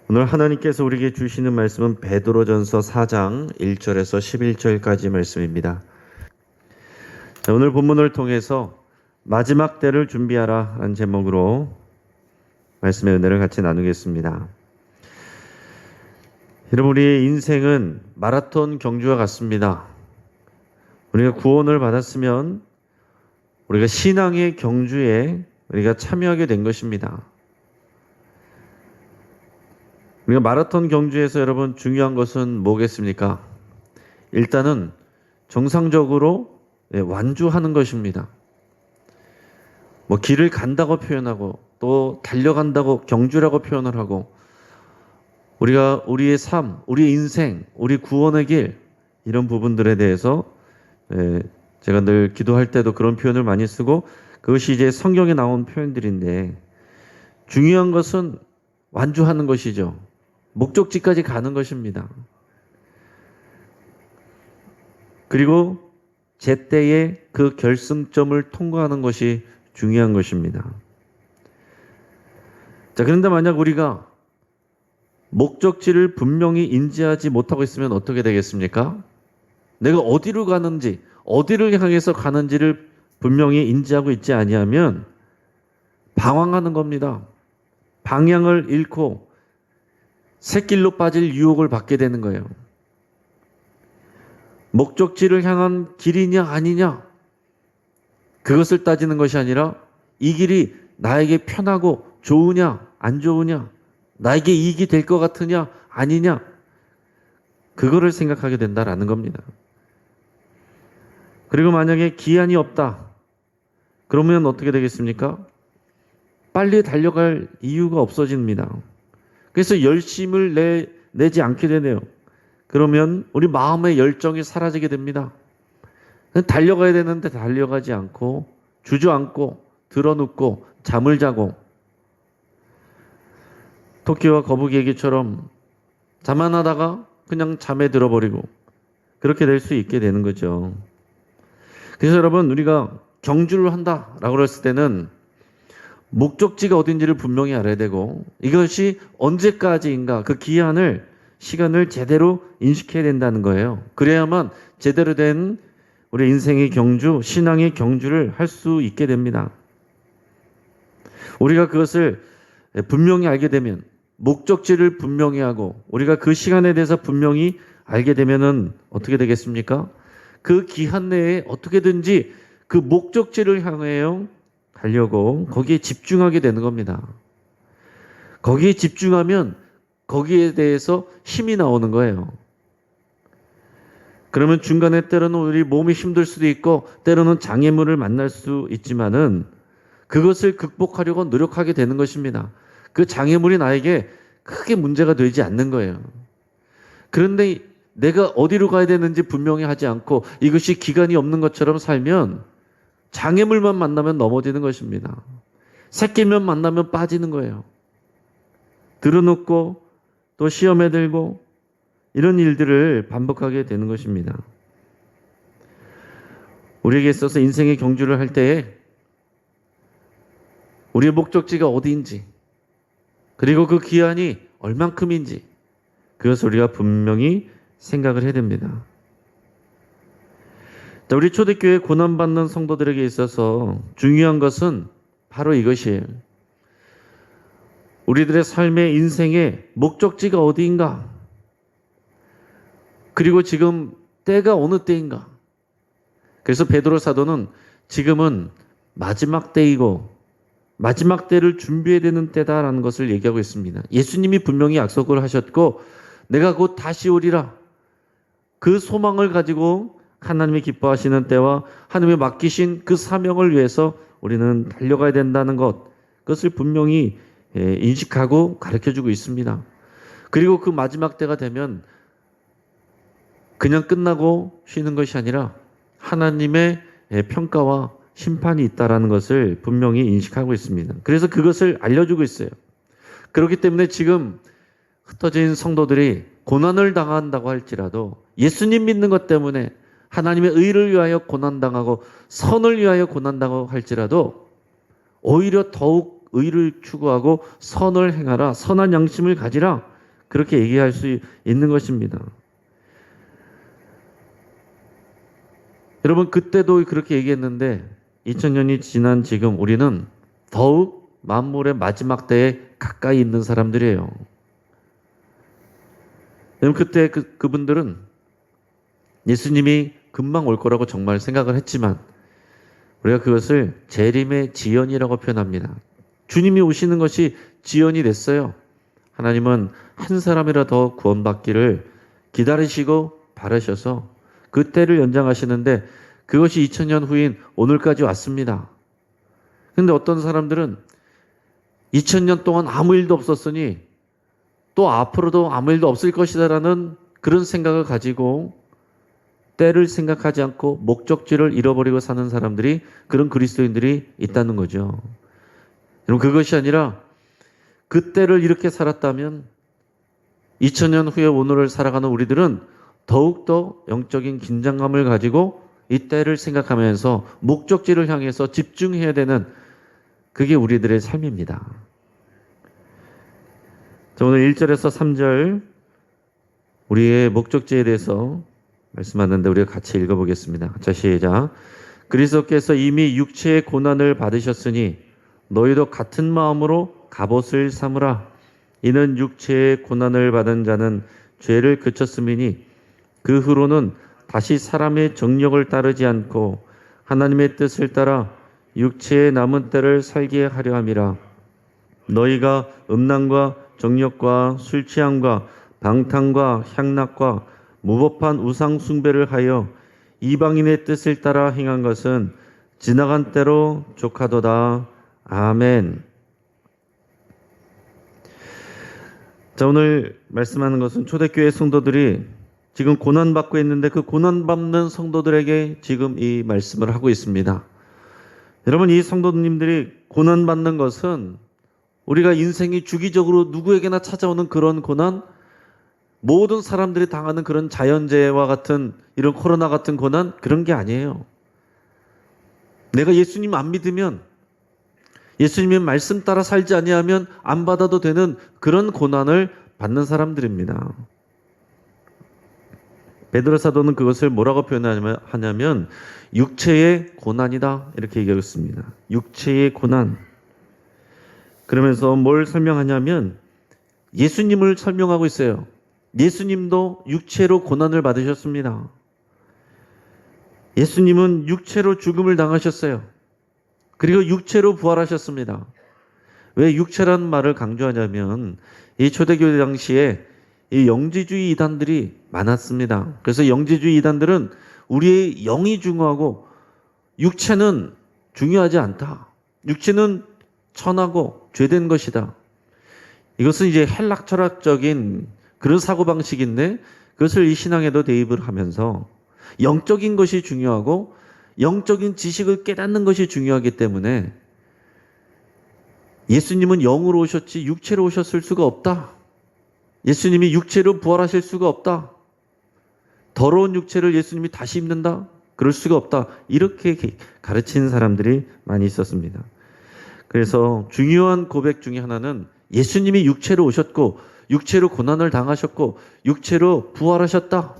오늘 하나님께서 우리에게 주시는 말씀은 베드로전서 4장 1절에서 11절까지 말씀입니다. 오늘 본문을 통해서 마지막 때를 준비하라 라는 제목으로 말씀의 은혜를 같이 나누겠습니다. 여러분, 우리의 인생은 마라톤 경주와 같습니다. 우리가 구원을 받았으면 우리가 신앙의 경주에 우리가 참여하게 된 것입니다. 우리가 마라톤 경주에서 여러분 중요한 것은 뭐겠습니까? 일단은 정상적으로 완주하는 것입니다. 길을 간다고 표현하고 또 달려간다고 경주라고 표현을 하고 우리가 우리의 삶, 우리의 인생, 우리 구원의 길 이런 부분들에 대해서 제가 늘 기도할 때도 그런 표현을 많이 쓰고 그것이 이제 성경에 나온 표현들인데 중요한 것은 완주하는 것이죠. 목적지까지 가는 것입니다. 그리고 제때에 그 결승점을 통과하는 것이 중요한 것입니다. 자, 그런데 만약 우리가 목적지를 분명히 인지하지 못하고 있으면 어떻게 되겠습니까? 내가 어디로 가는지, 어디를 향해서 가는지를 분명히 인지하고 있지 아니하면 방황하는 겁니다. 방향을 잃고 샛길로 빠질 유혹을 받게 되는 거예요. 목적지를 향한 길이냐 아니냐 그것을 따지는 것이 아니라 이 길이 나에게 편하고 좋으냐 안 좋으냐 나에게 이익이 될 것 같으냐 아니냐 그거를 생각하게 된다라는 겁니다. 그리고 만약에 기한이 없다 그러면 어떻게 되겠습니까? 빨리 달려갈 이유가 없어집니다. 그래서 열심을 내지 않게 되네요. 그러면 우리 마음의 열정이 사라지게 됩니다. 달려가야 되는데 달려가지 않고 주저앉고 드러눕고 잠을 자고 토끼와 거북이 얘기처럼 자만하다가 그냥 잠에 들어버리고 그렇게 될 수 있게 되는 거죠. 그래서 여러분 우리가 경주를 한다라고 했을 때는 목적지가 어딘지를 분명히 알아야 되고 이것이 언제까지인가 그 기한을 시간을 제대로 인식해야 된다는 거예요. 그래야만 제대로 된 우리 인생의 경주, 신앙의 경주를 할 수 있게 됩니다. 우리가 그것을 분명히 알게 되면 목적지를 분명히 하고 우리가 그 시간에 대해서 분명히 알게 되면은 어떻게 되겠습니까? 그 기한 내에 어떻게든지 그 목적지를 향하여 가려고 거기에 집중하게 되는 겁니다. 거기에 집중하면 거기에 대해서 힘이 나오는 거예요. 그러면 중간에 때로는 우리 몸이 힘들 수도 있고 때로는 장애물을 만날 수 있지만은 그것을 극복하려고 노력하게 되는 것입니다. 그 장애물이 나에게 크게 문제가 되지 않는 거예요. 그런데 내가 어디로 가야 되는지 분명히 하지 않고 이것이 기간이 없는 것처럼 살면 장애물만 만나면 넘어지는 것입니다. 새끼면 만나면 빠지는 거예요. 들어눕고 또 시험에 들고 이런 일들을 반복하게 되는 것입니다. 우리에게 있어서 인생의 경주를 할 때에 우리의 목적지가 어디인지 그리고 그 기한이 얼만큼인지 그것을 우리가 분명히 생각을 해야 됩니다. 자, 우리 초대교회 고난받는 성도들에게 있어서 중요한 것은 바로 이것이에요. 우리들의 삶의 인생의 목적지가 어디인가? 그리고 지금 때가 어느 때인가? 그래서 베드로 사도는 지금은 마지막 때이고 마지막 때를 준비해야 되는 때다라는 것을 얘기하고 있습니다. 예수님이 분명히 약속을 하셨고 내가 곧 다시 오리라. 그 소망을 가지고 하나님이 기뻐하시는 때와 하나님이 맡기신 그 사명을 위해서 우리는 달려가야 된다는 것, 그것을 분명히 인식하고 가르쳐주고 있습니다. 그리고 그 마지막 때가 되면 그냥 끝나고 쉬는 것이 아니라 하나님의 평가와 심판이 있다는 것을 분명히 인식하고 있습니다. 그래서 그것을 알려주고 있어요. 그렇기 때문에 지금 흩어진 성도들이 고난을 당한다고 할지라도 예수님 믿는 것 때문에 하나님의 의를 위하여 고난당하고 선을 위하여 고난당하고 할지라도 오히려 더욱 의를 추구하고 선을 행하라, 선한 양심을 가지라, 그렇게 얘기할 수 있는 것입니다. 여러분, 그때도 그렇게 얘기했는데 2000년이 지난 지금 우리는 더욱 만물의 마지막 때에 가까이 있는 사람들이에요. 여러분, 그때 그분들은 예수님이 금방 올 거라고 정말 생각을 했지만 우리가 그것을 재림의 지연이라고 표현합니다. 주님이 오시는 것이 지연이 됐어요. 하나님은 한 사람이라 더 구원받기를 기다리시고 바라셔서 그 때를 연장하시는데 그것이 2000년 후인 오늘까지 왔습니다. 근데 어떤 사람들은 2000년 동안 아무 일도 없었으니 또 앞으로도 아무 일도 없을 것이다라는 그런 생각을 가지고 때를 생각하지 않고 목적지를 잃어버리고 사는 사람들이, 그런 그리스도인들이 있다는 거죠. 여러분, 그것이 아니라 그 때를 이렇게 살았다면 2000년 후에 오늘을 살아가는 우리들은 더욱더 영적인 긴장감을 가지고 이 때를 생각하면서 목적지를 향해서 집중해야 되는, 그게 우리들의 삶입니다. 자, 오늘 1절에서 3절 우리의 목적지에 대해서 말씀하는데 우리가 같이 읽어보겠습니다. 자, 시작. 그리스도께서 이미 육체의 고난을 받으셨으니 너희도 같은 마음으로 갑옷을 삼으라. 이는 육체의 고난을 받은 자는 죄를 그쳤음이니 그 후로는 다시 사람의 정욕을 따르지 않고 하나님의 뜻을 따라 육체의 남은 때를 살게 하려 함이라. 너희가 음란과 정욕과 술 취함과 방탕과 향락과 무법한 우상 숭배를 하여 이방인의 뜻을 따라 행한 것은 지나간 때로 족하도다. 아멘. 자, 오늘 말씀하는 것은 초대교회 성도들이 지금 고난받고 있는데 그 고난받는 성도들에게 지금 이 말씀을 하고 있습니다. 여러분, 이 성도님들이 고난받는 것은 우리가 인생이 주기적으로 누구에게나 찾아오는 그런 고난, 모든 사람들이 당하는 그런 자연재해와 같은 이런 코로나 같은 고난, 그런 게 아니에요. 내가 예수님 안 믿으면, 예수님의 말씀 따라 살지 아니하면 안 받아도 되는 그런 고난을 받는 사람들입니다. 베드로 사도는 그것을 뭐라고 표현하냐면 육체의 고난이다, 이렇게 얘기하고 있습니다. 육체의 고난. 그러면서 뭘 설명하냐면 예수님을 설명하고 있어요. 예수님도 육체로 고난을 받으셨습니다. 예수님은 육체로 죽음을 당하셨어요. 그리고 육체로 부활하셨습니다. 왜 육체라는 말을 강조하냐면 이 초대교회 당시에 이 영지주의 이단들이 많았습니다. 그래서 영지주의 이단들은 우리의 영이 중요하고 육체는 중요하지 않다. 육체는 천하고 죄된 것이다. 이것은 이제 헬락 철학적인 그런 사고방식인데 그것을 이 신앙에도 대입을 하면서 영적인 것이 중요하고 영적인 지식을 깨닫는 것이 중요하기 때문에 예수님은 영으로 오셨지 육체로 오셨을 수가 없다. 예수님이 육체로 부활하실 수가 없다. 더러운 육체를 예수님이 다시 입는다? 그럴 수가 없다. 이렇게 가르치는 사람들이 많이 있었습니다. 그래서 중요한 고백 중에 하나는 예수님이 육체로 오셨고 육체로 고난을 당하셨고 육체로 부활하셨다.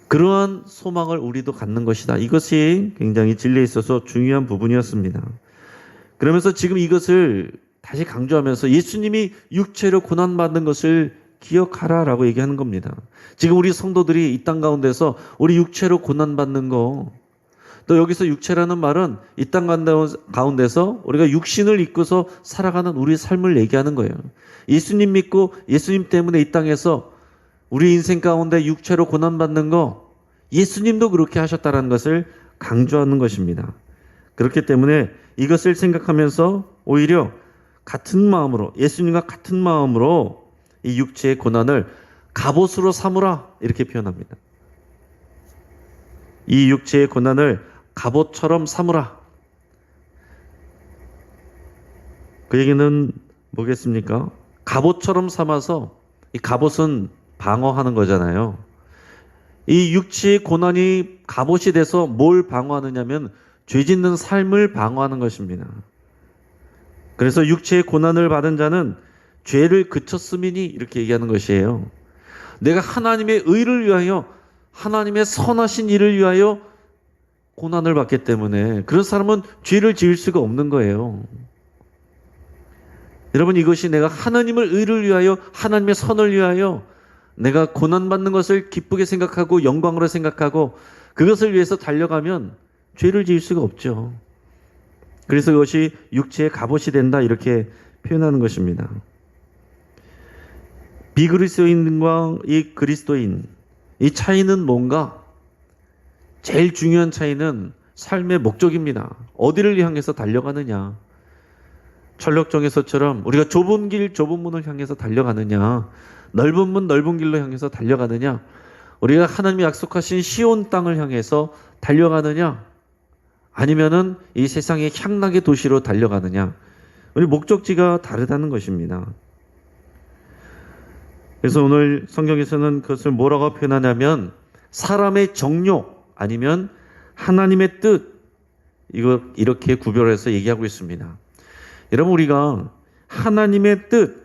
그러한 소망을 우리도 갖는 것이다. 이것이 굉장히 진리에 있어서 중요한 부분이었습니다. 그러면서 지금 이것을 다시 강조하면서 예수님이 육체로 고난받는 것을 기억하라라고 얘기하는 겁니다. 지금 우리 성도들이 이 땅 가운데서 우리 육체로 고난받는 거, 또 여기서 육체라는 말은 이 땅 가운데서 우리가 육신을 입고서 살아가는 우리 삶을 얘기하는 거예요. 예수님 믿고 예수님 때문에 이 땅에서 우리 인생 가운데 육체로 고난받는 거, 예수님도 그렇게 하셨다는 것을 강조하는 것입니다. 그렇기 때문에 이것을 생각하면서 오히려 같은 마음으로, 예수님과 같은 마음으로 이 육체의 고난을 갑옷으로 삼으라, 이렇게 표현합니다. 이 육체의 고난을 갑옷처럼 삼으라. 그 얘기는 뭐겠습니까? 갑옷처럼 삼아서, 이 갑옷은 방어하는 거잖아요. 이 육체의 고난이 갑옷이 돼서 뭘 방어하느냐면 죄 짓는 삶을 방어하는 것입니다. 그래서 육체의 고난을 받은 자는 죄를 그쳤음이니 이렇게 얘기하는 것이에요. 내가 하나님의 의를 위하여 하나님의 선하신 일을 위하여 고난을 받기 때문에 그런 사람은 죄를 지을 수가 없는 거예요. 여러분, 이것이 내가 하나님의 의를 위하여 하나님의 선을 위하여 내가 고난받는 것을 기쁘게 생각하고 영광으로 생각하고 그것을 위해서 달려가면 죄를 지을 수가 없죠. 그래서 이것이 육체의 갑옷이 된다 이렇게 표현하는 것입니다. 비그리스도인과 이 그리스도인, 이 차이는 뭔가? 제일 중요한 차이는 삶의 목적입니다. 어디를 향해서 달려가느냐? 철력정에서처럼 우리가 좁은 길, 좁은 문을 향해서 달려가느냐? 넓은 문, 넓은 길로 향해서 달려가느냐? 우리가 하나님이 약속하신 시온 땅을 향해서 달려가느냐? 아니면은 이 세상의 향락의 도시로 달려가느냐? 우리 목적지가 다르다는 것입니다. 그래서 오늘 성경에서는 그것을 뭐라고 표현하냐면 사람의 정욕 아니면 하나님의 뜻, 이거 이렇게 구별해서 얘기하고 있습니다. 여러분, 우리가 하나님의 뜻,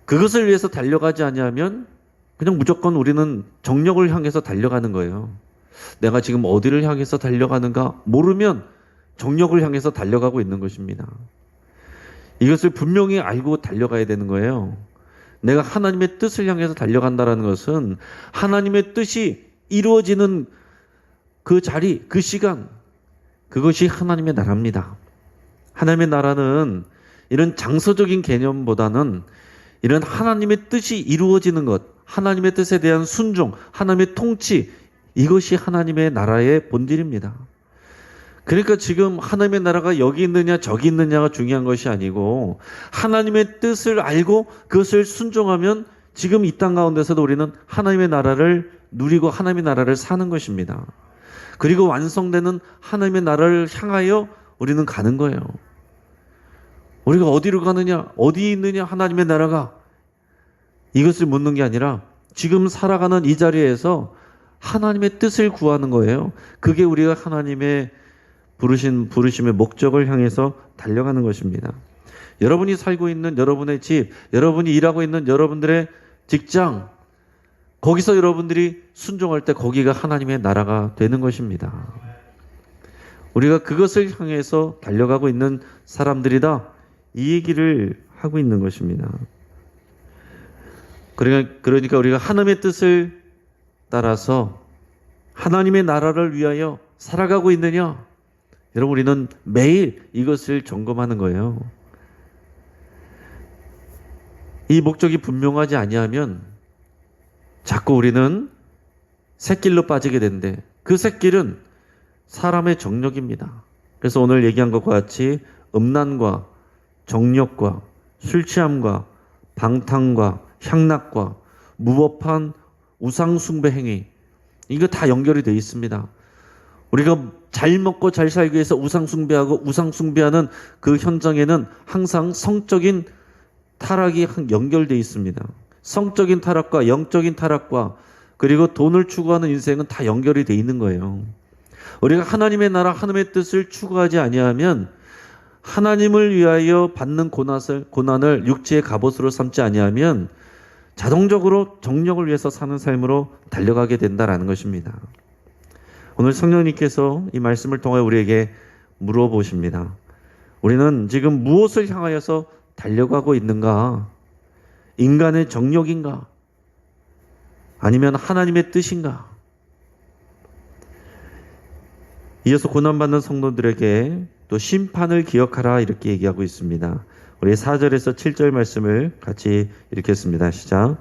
그것을 위해서 달려가지 않으면 그냥 무조건 우리는 정욕을 향해서 달려가는 거예요. 내가 지금 어디를 향해서 달려가는가 모르면 정욕을 향해서 달려가고 있는 것입니다. 이것을 분명히 알고 달려가야 되는 거예요. 내가 하나님의 뜻을 향해서 달려간다는 것은 하나님의 뜻이 이루어지는 그 자리, 그 시간, 그것이 하나님의 나라입니다. 하나님의 나라는 이런 장소적인 개념보다는 이런 하나님의 뜻이 이루어지는 것, 하나님의 뜻에 대한 순종, 하나님의 통치, 이것이 하나님의 나라의 본질입니다. 그러니까 지금 하나님의 나라가 여기 있느냐 저기 있느냐가 중요한 것이 아니고 하나님의 뜻을 알고 그것을 순종하면 지금 이 땅 가운데서도 우리는 하나님의 나라를 누리고 하나님의 나라를 사는 것입니다. 그리고 완성되는 하나님의 나라를 향하여 우리는 가는 거예요. 우리가 어디로 가느냐, 어디 있느냐 하나님의 나라가, 이것을 묻는 게 아니라 지금 살아가는 이 자리에서 하나님의 뜻을 구하는 거예요. 그게 우리가 하나님의 부르심의 목적을 향해서 달려가는 것입니다. 여러분이 살고 있는 여러분의 집, 여러분이 일하고 있는 여러분들의 직장, 거기서 여러분들이 순종할 때 거기가 하나님의 나라가 되는 것입니다. 우리가 그것을 향해서 달려가고 있는 사람들이다, 이 얘기를 하고 있는 것입니다. 그러니까 우리가 하나님의 뜻을 따라서 하나님의 나라를 위하여 살아가고 있느냐? 여러분, 우리는 매일 이것을 점검하는 거예요. 이 목적이 분명하지 아니하면 자꾸 우리는 샛길로 빠지게 되는데 그 샛길은 사람의 정욕입니다. 그래서 오늘 얘기한 것과 같이 음란과 정욕과 술 취함과 방탕과 향락과 무법한 우상숭배 행위, 이거 다 연결이 되어 있습니다. 우리가 잘 먹고 잘 살기 위해서 우상숭배하고 우상숭배하는 그 현장에는 항상 성적인 타락이 연결되어 있습니다. 성적인 타락과 영적인 타락과 그리고 돈을 추구하는 인생은 다 연결이 되어 있는 거예요. 우리가 하나님의 나라, 하나님의 뜻을 추구하지 아니하면 하나님을 위하여 받는 고난을 육체의 갑옷으로 삼지 아니하면 자동적으로 정욕을 위해서 사는 삶으로 달려가게 된다라는 것입니다. 오늘 성령님께서 이 말씀을 통해 우리에게 물어보십니다. 우리는 지금 무엇을 향하여서 달려가고 있는가? 인간의 정욕인가? 아니면 하나님의 뜻인가? 이어서 고난받는 성도들에게 또 심판을 기억하라 이렇게 얘기하고 있습니다. 우리 4절에서 7절 말씀을 같이 읽겠습니다. 시작.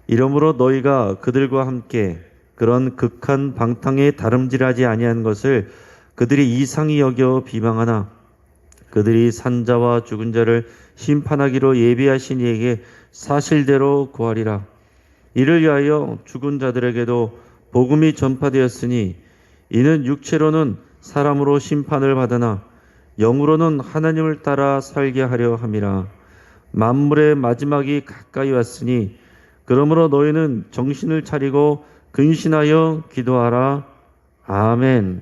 이러므로 너희가 그들과 함께 그런 극한 방탕에 다름질하지 아니한 것을 그들이 이상히 여겨 비방하나 그들이 산자와 죽은 자를 심판하기로 예비하신 이에게 사실대로 구하리라. 이를 위하여 죽은 자들에게도 복음이 전파되었으니 이는 육체로는 사람으로 심판을 받으나 영으로는 하나님을 따라 살게 하려 함이라. 만물의 마지막이 가까이 왔으니 그러므로 너희는 정신을 차리고 근신하여 기도하라. 아멘.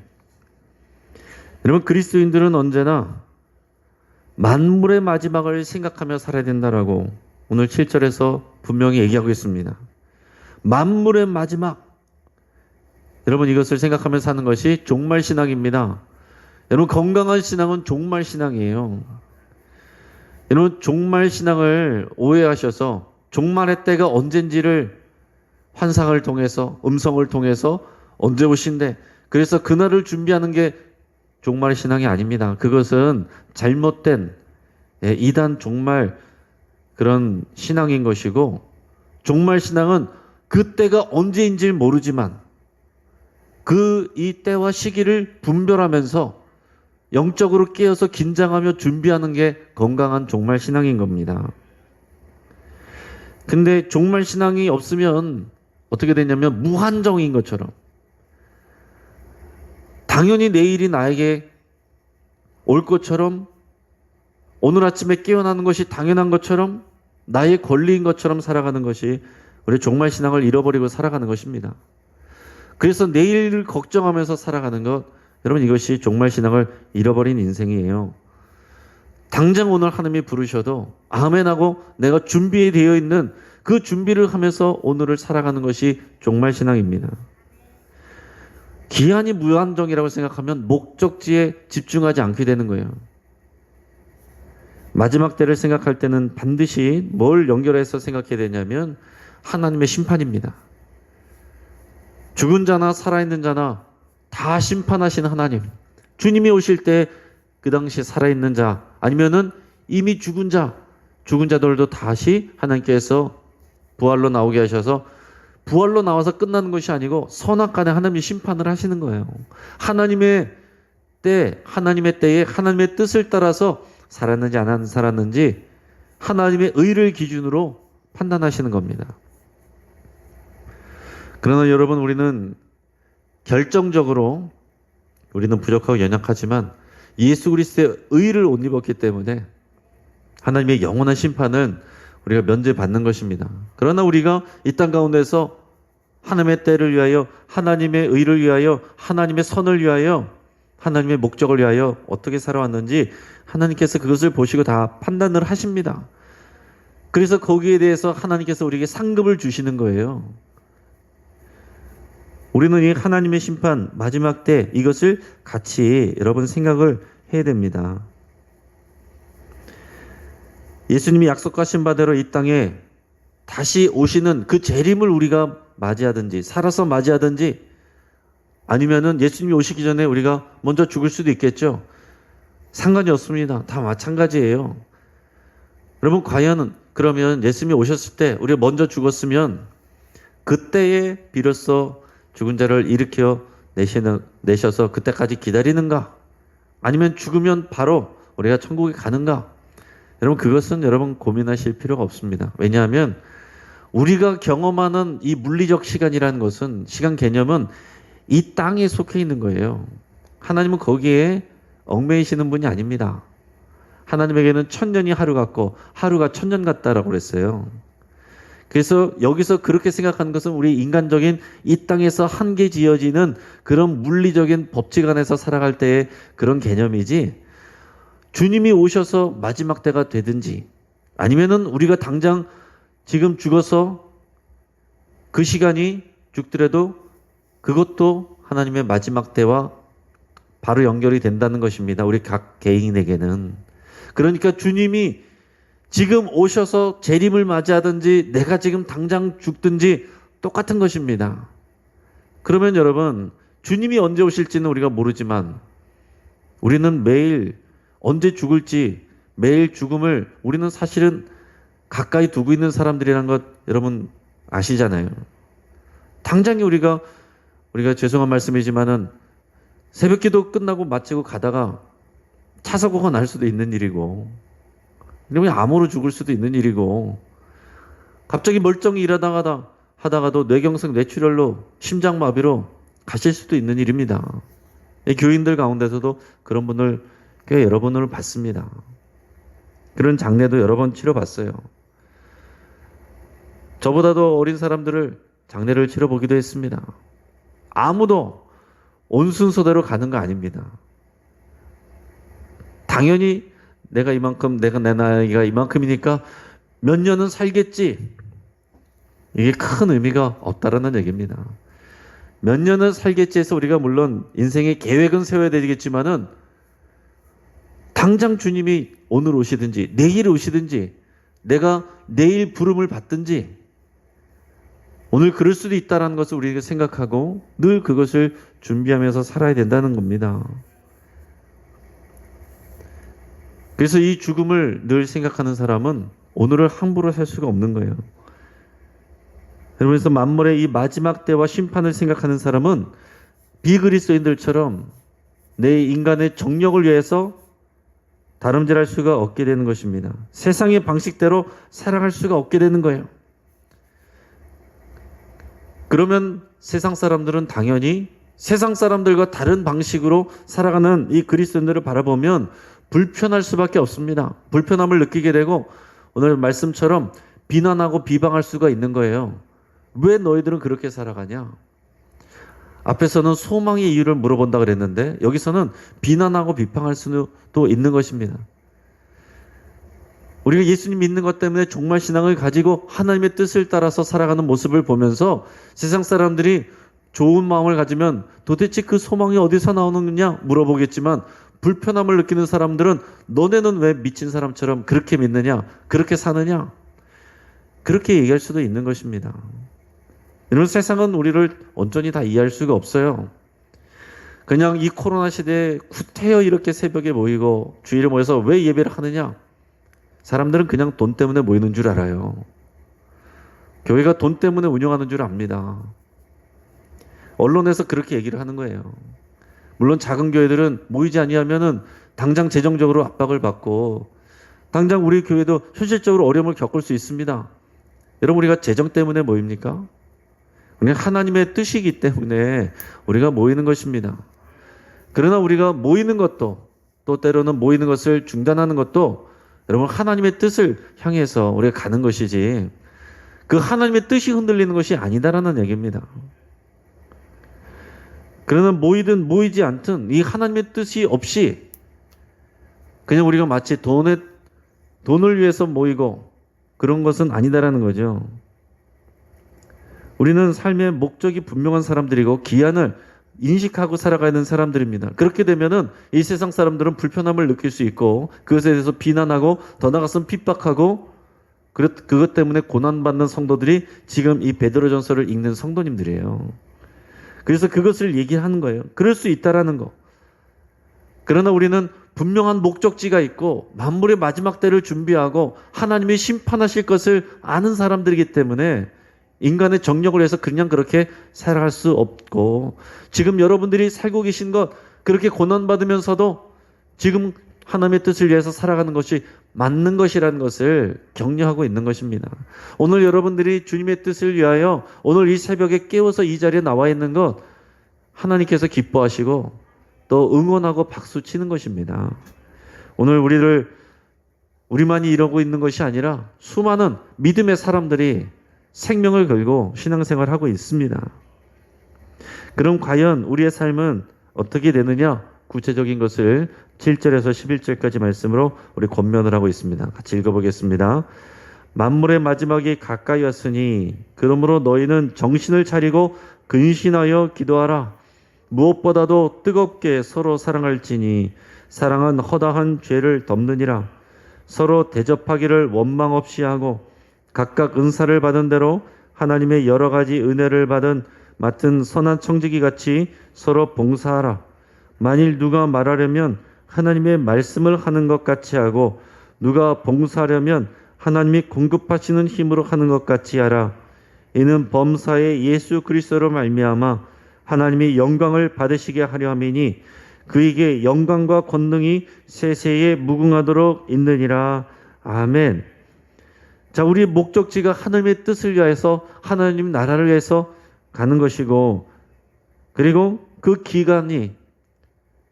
여러분, 그리스도인들은 언제나 만물의 마지막을 생각하며 살아야 된다라고 오늘 7절에서 분명히 얘기하고 있습니다. 만물의 마지막. 여러분, 이것을 생각하며 사는 것이 종말 신앙입니다. 여러분, 건강한 신앙은 종말 신앙이에요. 여러분, 종말 신앙을 오해하셔서 종말의 때가 언젠지를 환상을 통해서, 음성을 통해서 언제 오신대, 그래서 그날을 준비하는 게 종말 신앙이 아닙니다. 그것은 잘못된 이단 종말 그런 신앙인 것이고, 종말 신앙은 그 때가 언제인지 모르지만 이 때와 시기를 분별하면서 영적으로 깨어서 긴장하며 준비하는 게 건강한 종말 신앙인 겁니다. 근데 종말 신앙이 없으면 어떻게 되냐면 무한정인 것처럼, 당연히 내일이 나에게 올 것처럼, 오늘 아침에 깨어나는 것이 당연한 것처럼, 나의 권리인 것처럼 살아가는 것이 우리 종말 신앙을 잃어버리고 살아가는 것입니다. 그래서 내일을 걱정하면서 살아가는 것, 여러분, 이것이 종말 신앙을 잃어버린 인생이에요. 당장 오늘 하나님이 부르셔도 아멘하고 내가 준비되어 있는 그 준비를 하면서 오늘을 살아가는 것이 종말 신앙입니다. 기한이 무한정이라고 생각하면 목적지에 집중하지 않게 되는 거예요. 마지막 때를 생각할 때는 반드시 뭘 연결해서 생각해야 되냐면 하나님의 심판입니다. 죽은 자나 살아있는 자나 다 심판하시는 하나님. 주님이 오실 때 그 당시 살아있는 자, 아니면은 이미 죽은 자들도 다시 하나님께서 부활로 나오게 하셔서, 부활로 나와서 끝나는 것이 아니고 선악간에 하나님이 심판을 하시는 거예요. 하나님의 때에 하나님의 뜻을 따라서 살았는지 안 살았는지 하나님의 의를 기준으로 판단하시는 겁니다. 그러나 여러분, 우리는 결정적으로 우리는 부족하고 연약하지만 예수 그리스도의 의를 옷 입었기 때문에 하나님의 영원한 심판은 우리가 면제받는 것입니다. 그러나 우리가 이 땅 가운데서 하나님의 때를 위하여, 하나님의 의를 위하여, 하나님의 선을 위하여, 하나님의 목적을 위하여 어떻게 살아왔는지 하나님께서 그것을 보시고 다 판단을 하십니다. 그래서 거기에 대해서 하나님께서 우리에게 상급을 주시는 거예요. 우리는 이 하나님의 심판, 마지막 때 이것을 같이 여러분 생각을 해야 됩니다. 예수님이 약속하신 바대로 이 땅에 다시 오시는 그 재림을 우리가 맞이하든지, 살아서 맞이하든지, 아니면은 예수님이 오시기 전에 우리가 먼저 죽을 수도 있겠죠. 상관이 없습니다. 다 마찬가지예요. 여러분, 과연 그러면 예수님이 오셨을 때 우리가 먼저 죽었으면 그때에 비로소 죽은 자를 일으켜 내셔서 그때까지 기다리는가? 아니면 죽으면 바로 우리가 천국에 가는가? 여러분, 그것은 여러분 고민하실 필요가 없습니다. 왜냐하면 우리가 경험하는 이 물리적 시간이라는 것은, 시간 개념은 이 땅에 속해 있는 거예요. 하나님은 거기에 얽매이시는 분이 아닙니다. 하나님에게는 천년이 하루 같고 하루가 천년 같다라고 그랬어요. 그래서 여기서 그렇게 생각하는 것은 우리 인간적인 이 땅에서 한계 지어지는 그런 물리적인 법칙 안에서 살아갈 때의 그런 개념이지, 주님이 오셔서 마지막 때가 되든지, 아니면은 우리가 당장 지금 죽어서 그 시간이 죽더라도 그것도 하나님의 마지막 때와 바로 연결이 된다는 것입니다. 우리 각 개인에게는. 그러니까 주님이 지금 오셔서 재림을 맞이하든지 내가 지금 당장 죽든지 똑같은 것입니다. 그러면 여러분, 주님이 언제 오실지는 우리가 모르지만 우리는 매일 언제 죽을지, 매일 죽음을 우리는 사실은 가까이 두고 있는 사람들이라는 것 여러분 아시잖아요. 당장에 우리가 죄송한 말씀이지만은 새벽기도 끝나고 마치고 가다가 차 사고가 날 수도 있는 일이고, 그냥 암으로 죽을 수도 있는 일이고, 갑자기 멀쩡히 하다가도 뇌경색 뇌출혈로 심장마비로 가실 수도 있는 일입니다. 교인들 가운데서도 그런 분을 꽤 여러 분을 봤습니다. 그런 장례도 여러 번 치러봤어요. 저보다도 어린 사람들을 장례를 치러보기도 했습니다. 아무도 온 순서대로 가는 거 아닙니다. 당연히 내가 이만큼, 내가 내 나이가 이만큼이니까 몇 년은 살겠지. 이게 큰 의미가 없다라는 얘기입니다. 몇 년은 살겠지 해서 우리가 물론 인생의 계획은 세워야 되겠지만은 당장 주님이 오늘 오시든지 내일 오시든지 내가 내일 부름을 받든지 오늘 그럴 수도 있다는 것을 우리가 생각하고 늘 그것을 준비하면서 살아야 된다는 겁니다. 그래서 이 죽음을 늘 생각하는 사람은 오늘을 함부로 살 수가 없는 거예요. 그래서 만물의 이 마지막 때와 심판을 생각하는 사람은 비그리스도인들처럼 내 인간의 정력을 위해서 다름질할 수가 없게 되는 것입니다. 세상의 방식대로 살아갈 수가 없게 되는 거예요. 그러면 세상 사람들은 당연히 세상 사람들과 다른 방식으로 살아가는 이 그리스도인들을 바라보면 불편할 수밖에 없습니다. 불편함을 느끼게 되고 오늘 말씀처럼 비난하고 비방할 수가 있는 거예요. 왜 너희들은 그렇게 살아가냐? 앞에서는 소망의 이유를 물어본다 그랬는데 여기서는 비난하고 비판할 수도 있는 것입니다. 우리가 예수님 믿는 것 때문에 종말 신앙을 가지고 하나님의 뜻을 따라서 살아가는 모습을 보면서 세상 사람들이 좋은 마음을 가지면 도대체 그 소망이 어디서 나오느냐 물어보겠지만 불편함을 느끼는 사람들은 너네는 왜 미친 사람처럼 그렇게 믿느냐? 그렇게 사느냐? 그렇게 얘기할 수도 있는 것입니다. 이런 세상은 우리를 온전히 다 이해할 수가 없어요. 그냥 이 코로나 시대에 구태여 이렇게 새벽에 모이고 주일에 모여서 왜 예배를 하느냐? 사람들은 그냥 돈 때문에 모이는 줄 알아요. 교회가 돈 때문에 운영하는 줄 압니다. 언론에서 그렇게 얘기를 하는 거예요. 물론 작은 교회들은 모이지 아니하면은 당장 재정적으로 압박을 받고 당장 우리 교회도 현실적으로 어려움을 겪을 수 있습니다. 여러분 우리가 재정 때문에 모입니까? 우리는 하나님의 뜻이기 때문에 우리가 모이는 것입니다. 그러나 우리가 모이는 것도 또 때로는 모이는 것을 중단하는 것도 여러분 하나님의 뜻을 향해서 우리가 가는 것이지 그 하나님의 뜻이 흔들리는 것이 아니다라는 얘기입니다. 그러나 모이든 모이지 않든 이 하나님의 뜻이 없이 그냥 우리가 마치 돈을 위해서 모이고 그런 것은 아니다라는 거죠. 우리는 삶의 목적이 분명한 사람들이고 기한을 인식하고 살아가는 사람들입니다. 그렇게 되면은 이 세상 사람들은 불편함을 느낄 수 있고 그것에 대해서 비난하고 더 나아가서는 핍박하고 그것 때문에 고난받는 성도들이 지금 이 베드로전서를 읽는 성도님들이에요. 그래서 그것을 얘기하는 거예요. 그럴 수 있다라는 거. 그러나 우리는 분명한 목적지가 있고 만물의 마지막 때를 준비하고 하나님이 심판하실 것을 아는 사람들이기 때문에 인간의 정력을 위해서 그냥 그렇게 살아갈 수 없고 지금 여러분들이 살고 계신 것 그렇게 고난받으면서도 지금 하나님의 뜻을 위해서 살아가는 것이 맞는 것이라는 것을 격려하고 있는 것입니다. 오늘 여러분들이 주님의 뜻을 위하여 오늘 이 새벽에 깨워서 이 자리에 나와 있는 것 하나님께서 기뻐하시고 또 응원하고 박수 치는 것입니다. 오늘 우리만이 이러고 있는 것이 아니라 수많은 믿음의 사람들이 생명을 걸고 신앙생활을 하고 있습니다. 그럼 과연 우리의 삶은 어떻게 되느냐? 구체적인 것을 7절에서 11절까지 말씀으로 우리 권면을 하고 있습니다. 같이 읽어보겠습니다. 만물의 마지막이 가까이 왔으니 그러므로 너희는 정신을 차리고 근신하여 기도하라. 무엇보다도 뜨겁게 서로 사랑할지니 사랑은 허다한 죄를 덮느니라. 서로 대접하기를 원망 없이 하고 각각 은사를 받은 대로 하나님의 여러 가지 은혜를 맡은 선한 청지기 같이 서로 봉사하라. 만일 누가 말하려면 하나님의 말씀을 하는 것 같이 하고 누가 봉사하려면 하나님이 공급하시는 힘으로 하는 것 같이 하라. 이는 범사의 예수 그리스도로 말미암아 하나님이 영광을 받으시게 하려 함이니 그에게 영광과 권능이 세세에 무궁하도록 있느니라. 아멘. 자, 우리의 목적지가 하나님의 뜻을 위해서 하나님 나라를 위해서 가는 것이고 그리고 그 기간이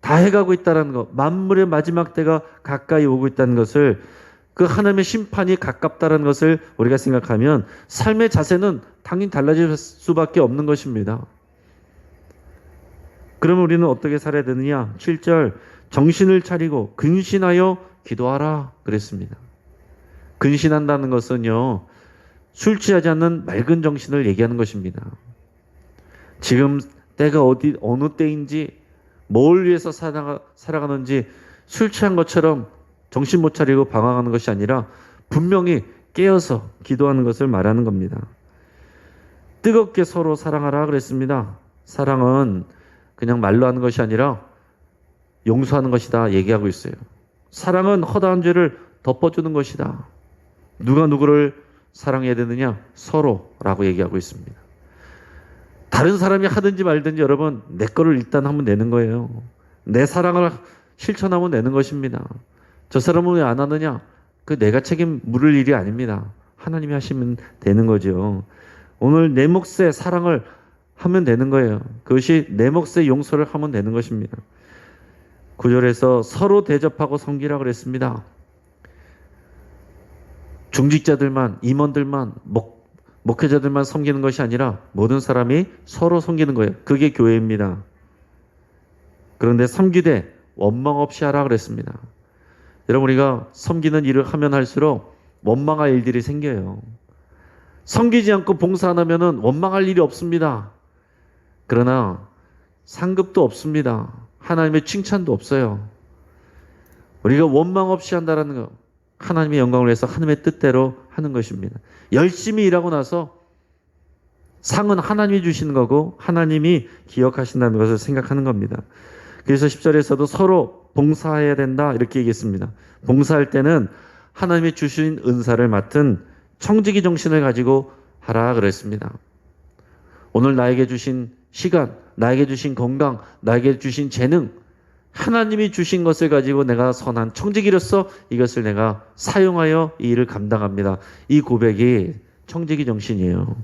다 해가고 있다는 것, 만물의 마지막 때가 가까이 오고 있다는 것을 그 하나님의 심판이 가깝다는 것을 우리가 생각하면 삶의 자세는 당연히 달라질 수밖에 없는 것입니다. 그러면 우리는 어떻게 살아야 되느냐? 7절 정신을 차리고 근신하여 기도하라 그랬습니다. 근신한다는 것은요, 술 취하지 않는 맑은 정신을 얘기하는 것입니다. 지금 때가 어느 때인지, 뭘 위해서 살아가는지 술 취한 것처럼 정신 못 차리고 방황하는 것이 아니라 분명히 깨어서 기도하는 것을 말하는 겁니다. 뜨겁게 서로 사랑하라 그랬습니다. 사랑은 그냥 말로 하는 것이 아니라 용서하는 것이다 얘기하고 있어요. 사랑은 허다한 죄를 덮어주는 것이다. 누가 누구를 사랑해야 되느냐? 서로라고 얘기하고 있습니다. 다른 사람이 하든지 말든지 여러분, 내 거를 일단 하면 내는 거예요. 내 사랑을 실천하면 내는 것입니다. 저 사람은 왜 안 하느냐? 그 내가 책임 물을 일이 아닙니다. 하나님이 하시면 되는 거죠. 오늘 내 몫의 사랑을 하면 되는 거예요. 그것이 내 몫의 용서를 하면 되는 것입니다. 9절에서 서로 대접하고 섬기라 그랬습니다. 중직자들만, 임원들만, 목회자들만 섬기는 것이 아니라 모든 사람이 서로 섬기는 거예요. 그게 교회입니다. 그런데 섬기되 원망 없이 하라 그랬습니다. 여러분, 우리가 섬기는 일을 하면 할수록 원망할 일들이 생겨요. 섬기지 않고 봉사 안 하면 원망할 일이 없습니다. 그러나 상급도 없습니다. 하나님의 칭찬도 없어요. 우리가 원망 없이 한다는 거, 하나님의 영광을 위해서 하나님의 뜻대로 하는 것입니다. 열심히 일하고 나서 상은 하나님이 주시는 거고 하나님이 기억하신다는 것을 생각하는 겁니다. 그래서 10절에서도 서로 봉사해야 된다 이렇게 얘기했습니다. 봉사할 때는 하나님이 주신 은사를 맡은 청지기 정신을 가지고 하라 그랬습니다. 오늘 나에게 주신 시간, 나에게 주신 건강, 나에게 주신 재능, 하나님이 주신 것을 가지고 내가 선한 청지기로서 이것을 내가 사용하여 이 일을 감당합니다. 이 고백이 청지기 정신이에요.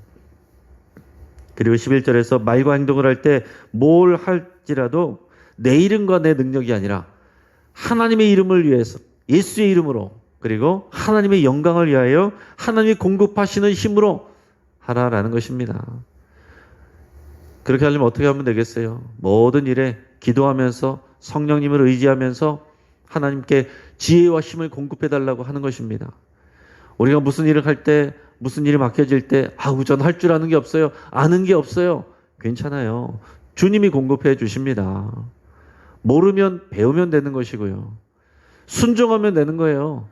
그리고 11절에서 말과 행동을 할 때 뭘 할지라도 내 이름과 내 능력이 아니라 하나님의 이름을 위해서, 예수의 이름으로, 그리고 하나님의 영광을 위하여 하나님이 공급하시는 힘으로 하라라는 것입니다. 그렇게 하려면 어떻게 하면 되겠어요? 모든 일에 기도하면서 성령님을 의지하면서 하나님께 지혜와 힘을 공급해달라고 하는 것입니다. 우리가 무슨 일을 할 때, 무슨 일이 맡겨질 때, 전 할 줄 아는 게 없어요. 아는 게 없어요. 괜찮아요. 주님이 공급해 주십니다. 모르면 배우면 되는 것이고요. 순종하면 되는 거예요.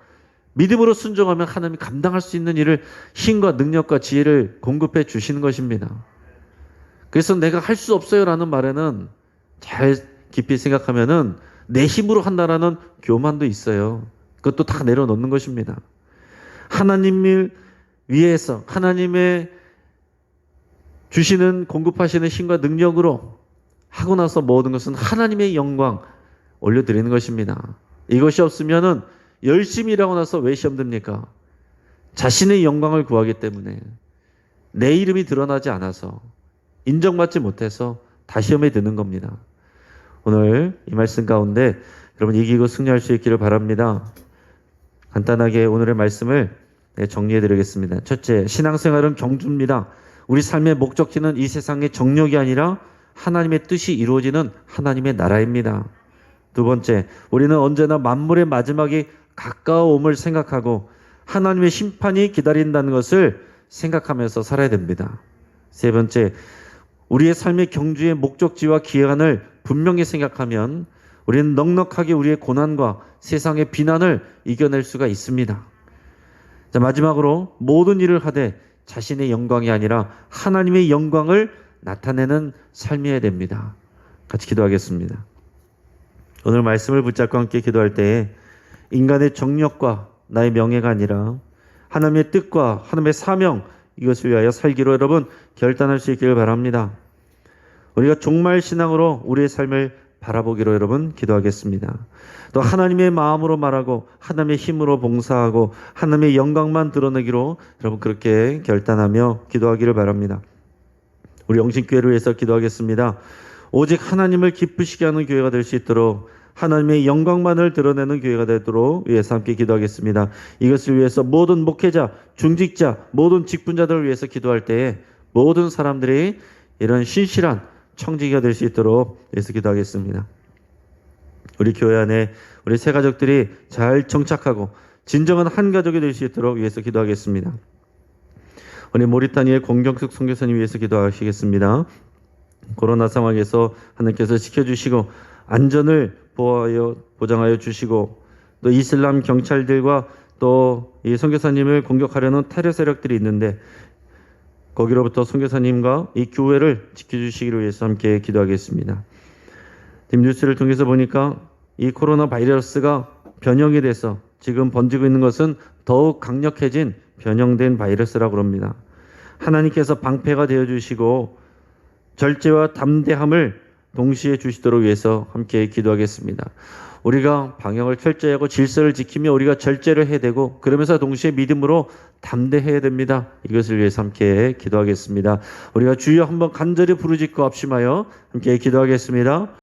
믿음으로 순종하면 하나님이 감당할 수 있는 일을 힘과 능력과 지혜를 공급해 주시는 것입니다. 그래서 내가 할 수 없어요라는 말에는 잘 깊이 생각하면은 내 힘으로 한다라는 교만도 있어요. 그것도 다 내려놓는 것입니다. 하나님을 위해서 하나님의 주시는 공급하시는 힘과 능력으로 하고 나서 모든 것은 하나님의 영광 올려드리는 것입니다. 이것이 없으면은 열심히 일하고 나서 왜 시험 듭니까? 자신의 영광을 구하기 때문에, 내 이름이 드러나지 않아서, 인정받지 못해서 다 시험에 드는 겁니다. 오늘 이 말씀 가운데 여러분 이기고 승리할 수 있기를 바랍니다. 간단하게 오늘의 말씀을 정리해 드리겠습니다. 첫째, 신앙생활은 경주입니다. 우리 삶의 목적지는 이 세상의 정욕이 아니라 하나님의 뜻이 이루어지는 하나님의 나라입니다. 두 번째, 우리는 언제나 만물의 마지막이 가까워옴을 생각하고 하나님의 심판이 기다린다는 것을 생각하면서 살아야 됩니다. 세 번째, 우리의 삶의 경주의 목적지와 기한을 분명히 생각하면 우리는 넉넉하게 우리의 고난과 세상의 비난을 이겨낼 수가 있습니다. 자, 마지막으로 모든 일을 하되 자신의 영광이 아니라 하나님의 영광을 나타내는 삶이어야 됩니다. 같이 기도하겠습니다. 오늘 말씀을 붙잡고 함께 기도할 때에 인간의 정력과 나의 명예가 아니라 하나님의 뜻과 하나님의 사명, 이것을 위하여 살기로 여러분 결단할 수 있기를 바랍니다. 우리가 종말 신앙으로 우리의 삶을 바라보기로 여러분 기도하겠습니다. 또 하나님의 마음으로 말하고 하나님의 힘으로 봉사하고 하나님의 영광만 드러내기로 여러분 그렇게 결단하며 기도하기를 바랍니다. 우리 영신교회를 위해서 기도하겠습니다. 오직 하나님을 기쁘시게 하는 교회가 될 수 있도록 하나님의 영광만을 드러내는 교회가 되도록 위해서 함께 기도하겠습니다. 이것을 위해서 모든 목회자, 중직자, 모든 직분자들을 위해서 기도할 때에 모든 사람들이 이런 신실한 청지기가 될 수 있도록 위해서 기도하겠습니다. 우리 교회 안에 우리 새 가족들이 잘 정착하고 진정한 한 가족이 될 수 있도록 위해서 기도하겠습니다. 우리 모리타니아의 공경숙 선교사님 위해서 기도하시겠습니다. 코로나 상황에서 하나님께서 지켜주시고 안전을 보장하여 주시고 또 이슬람 경찰들과 또 이 선교사님을 공격하려는 테러 세력들이 있는데 거기로부터 선교사님과 이 교회를 지켜주시기를 위해서 함께 기도하겠습니다. 지금 뉴스를 통해서 보니까 이 코로나 바이러스가 변형이 돼서 지금 번지고 있는 것은 더욱 강력해진 변형된 바이러스라고 합니다. 하나님께서 방패가 되어주시고 절제와 담대함을 동시에 주시도록 위해서 함께 기도하겠습니다. 우리가 방역을 철저하고 질서를 지키며 우리가 절제를 해야 되고 그러면서 동시에 믿음으로 담대해야 됩니다. 이것을 위해서 함께 기도하겠습니다. 우리가 주여 한번 간절히 부르짖고 합심하여 함께 기도하겠습니다.